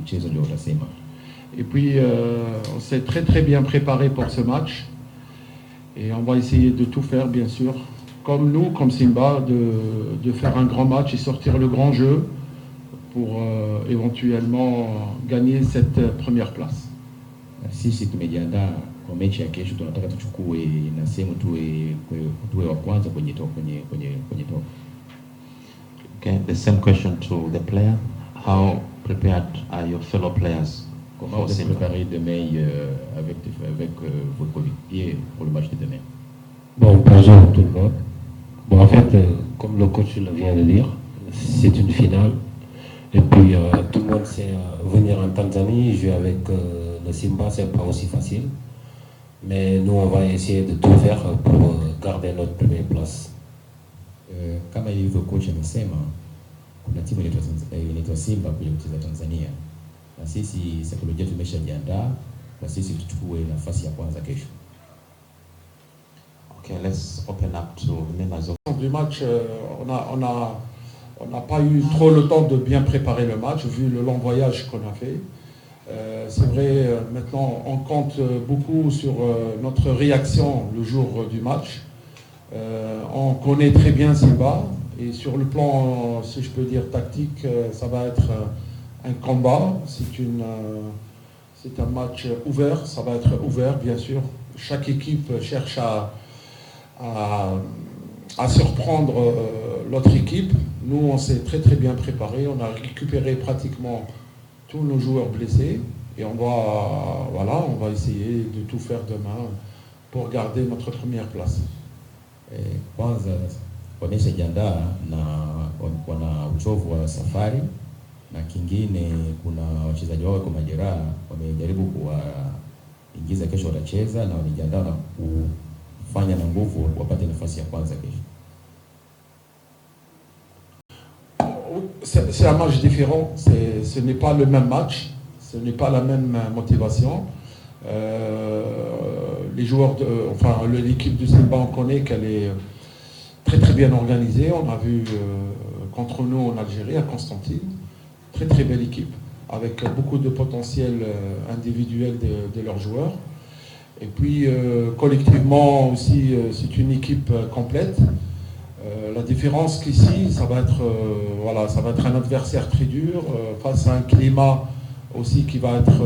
mchezo ndio utasema. Et puis on s'est très bien préparé pour ce match et on va essayer de tout faire bien sûr, comme nous, comme Simba, de faire un grand match et sortir le grand jeu pour éventuellement gagner cette première place. Sisi tumejiandaa kwa mechi ya kesho, tunataka tuchukue na sehemu tuwe wa kwanza kwenye top. Okay, the same question to the player. How prepared are your fellow players? Comment vous êtes préparé demain avec vos coéquipiers pour le match de demain? Bon, bonjour tout le monde. Bon, en fait, comme le coach le vient de dire, c'est une finale. Et puis, tout le monde sait venir en Tanzanie, jouer avec le Simba, c'est pas aussi facile. Mais nous, on va essayer de tout faire pour garder notre première place. Kama ilivyo coach amesema, kuna timu inaitwa Simba kuja kucheza Tanzania. Na sisi saikolojia tumeshajiandaa na sisi tuchukue nafasi ya kwanza kesho. Okay, let's open up to Nenazo. Du match, on n'a pas eu trop le temps de bien préparer le match vu le long voyage qu'on a fait. C'est vrai, maintenant on compte beaucoup sur notre réaction le jour du match. On connaît très bien Simba et sur le plan, si je peux dire, tactique, ça va être un combat. C'est un match ouvert, ça va être ouvert bien sûr. Chaque équipe cherche à surprendre l'autre équipe. Nous, on s'est très bien préparé. On a récupéré pratiquement tous nos joueurs blessés et on va essayer de tout faire demain pour garder notre première place. Kwanza wameshajiandaa na wana uchovu wa safari, na kingine kuna wachezaji wao kwa majeraha, wamejaribu kuwaingiza kesho watacheza, na wamejiandaa na kufanya na nguvu wapate nafasi ya kwanza kesho. C'est un match différent, ce n'est pas le même match, ce n'est pas la même motivation. Les joueurs, l'équipe du Simba, on connaît qu'elle est très bien organisée. On a vu contre nous en Algérie, à Constantine, très belle équipe, avec beaucoup de potentiel individuel de leurs joueurs. Et puis collectivement aussi, c'est une équipe complète. La différence qu'ici, ça va être un adversaire très dur, face à un climat aussi qui va être,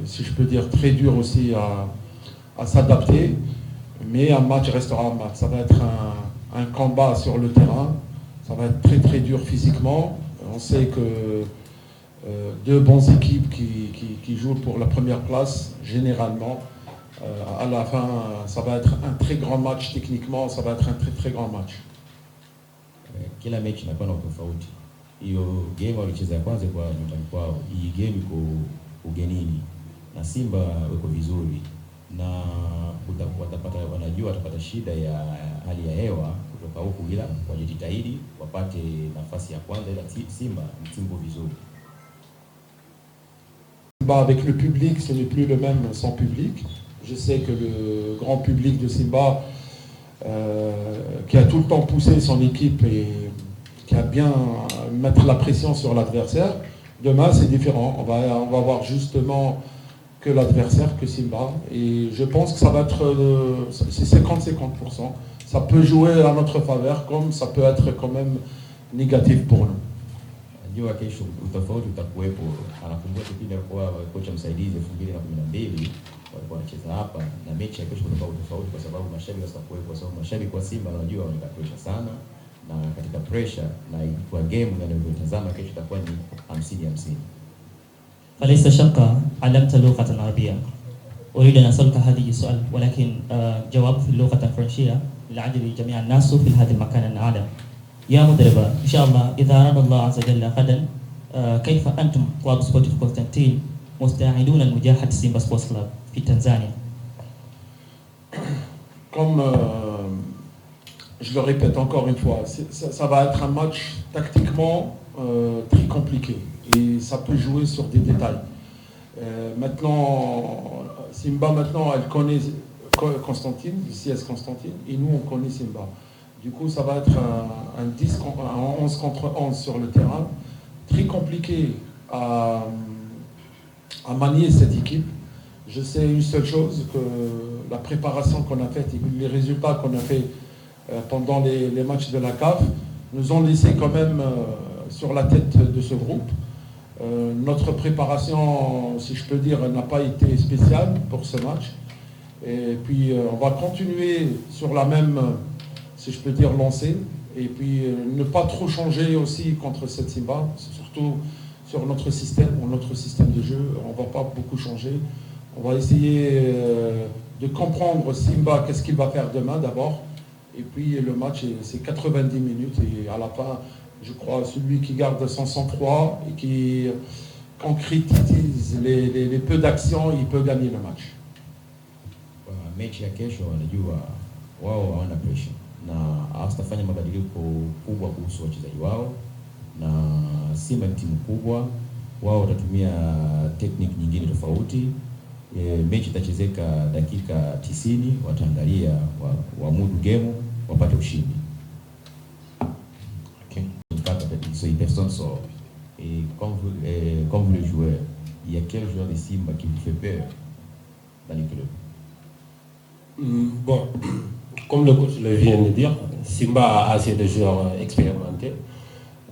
si je peux dire, très dur aussi à s'adapter. Mais un match restera un match. Ça va être un combat sur le terrain. Ça va être très dur physiquement. On sait que deux bonnes équipes qui jouent pour la première place, généralement, à la fin, ça va être un très grand match techniquement, ça va être un très grand match. Kila mechi inakuwa na tofauti. Hiyo game walicheza kwanza kwa nyumbani kwao, hii game iko ugenini. Na Simba wako vizuri na wanajua watapata shida ya hali ya hewa kutoka huku, ila wajitahidi wapate nafasi ya kwanza, ila Simba ni timu vizuri. Avec le public, ce n'est plus le même sans public. Je sais que le grand public de Simba, qui a tout le temps poussé son équipe et qui a bien mettre la pression sur l'adversaire, demain c'est différent. On va voir justement que l'adversaire, que Simba. Et je pense que ça va être c'est 50-50%. Ça peut jouer à notre faveur comme ça peut être quand même négatif pour nous. Najua kesho utofauti utakuwepo. Anakumbuka kipindi alikuwa kocha msaidizi 2012 walikuwa wanacheza hapa, na mechi ya kesho itakuwa tofauti kwa sababu mashabiki watakuwepo, kwa sababu mashabiki wa Simba wanajua wana pressure sana, na katika pressure na kwa game unayotazama kesho itakuwa ni 50-50. فليس شك علمت لغة عربية. أريد أن أسألك هذه السؤال ولكن جواب في اللغة الفرنسية لعجل جميع الناس في هذا المكان العالم. يا مدرب، إن شاء الله إذا أراد الله عز وجل غدا كيف أنتم كلوب سبورتيف قسنطين مستعدون لمواجهة سيمبا سبورتس كلوب في تنزانيا؟ Comme je le répète encore une fois, ça va être un match tactiquement très compliqué et ça peut jouer sur des détails. Maintenant, Simba, elle connaît Constantine, le CS Constantine, et nous on connaît Simba. Du coup, ça va être un 11 contre 11 sur le terrain, très compliqué à manier cette équipe. Je sais une seule chose, que la préparation qu'on a faite et les résultats qu'on a fait pendant les matchs de la CAF nous ont laissé quand même sur la tête de ce groupe. Notre préparation, si je peux dire, n'a pas été spéciale pour ce match. Et puis on va continuer sur la même, si je peux dire, lancée. Et puis ne pas trop changer aussi contre cette Simba, surtout sur notre système de jeu. On ne va pas beaucoup changer. On va essayer de comprendre Simba, qu'est-ce qu'il va faire demain d'abord. Et puis le match, c'est 90 minutes. Et à la fin, je crois, celui qui garde son sang-froid et qui concrétise les peu d'actions, il peut gagner le match. Mechi ya kesho wanajua wao hawana pressure na hawatafanya mabadiliko kubwa kuhusu wachezaji wao, na Simba ni timu kubwa, wao watatumia technique nyingine tofauti. Mechi itachezeka dakika 90, wataangalia waamudu game wapate ushindi. Okay. Personne sort. Et comme le joueur, il y a quel joueur de Simba qui vous fait peur dans le club? Bon, comme le coach le vient de dire, Simba a assez de joueurs expérimentés.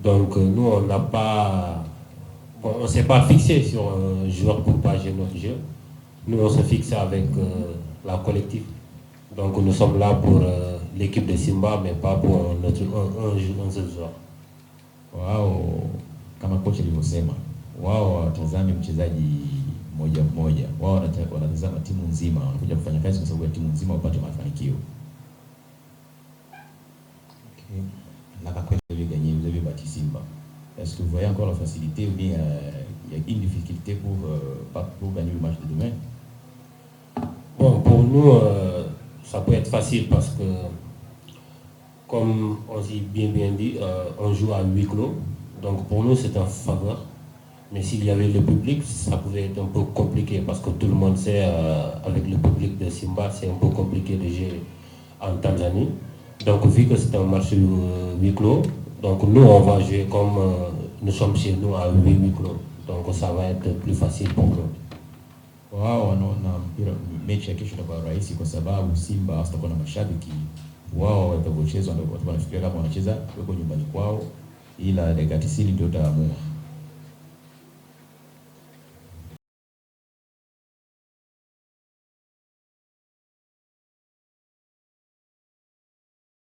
Donc nous, on n'a pas, bon, on s'est pas fixé sur un joueur pour partager notre jeu. Nous, on se fixe avec la collective. Donc nous sommes là pour l'équipe de Simba, mais pas pour un seul joueur. Wao kama kocha alivyosema, wao watazame mchezaji moja mmoja, wao wanatazama timu nzima, wanakuja kufanya kazi kwa sababu ya timu nzima wapate mafanikio. Okay. Vous avez bâti Simba. Est-ce que vous voyez encore la facilité ou bien il y a une difficulté pour gagner le match de demain? Bon, pour nous, ça peut être facile parce que, comme on s'est bien dit, on joue à huis clos. Donc pour nous, c'est un faveur. Mais s'il y avait le public, ça pouvait être un peu compliqué parce que tout le monde sait, avec le public de Simba, c'est un peu compliqué de jouer en Tanzanie. Donc vu que c'est un match huis clos, donc nous, on va jouer comme nous sommes chez nous à huis clos. Donc ça va être plus facile pour nous. Wao wanaona mpira mechi ya kesho itakuwa rahisi kwa sababu Simba hatakuwa na mashabiki. Wao watakapocheza wanafikiria kama wanacheza wako nyumbani kwao, ila dakika 90 ndio itaamua.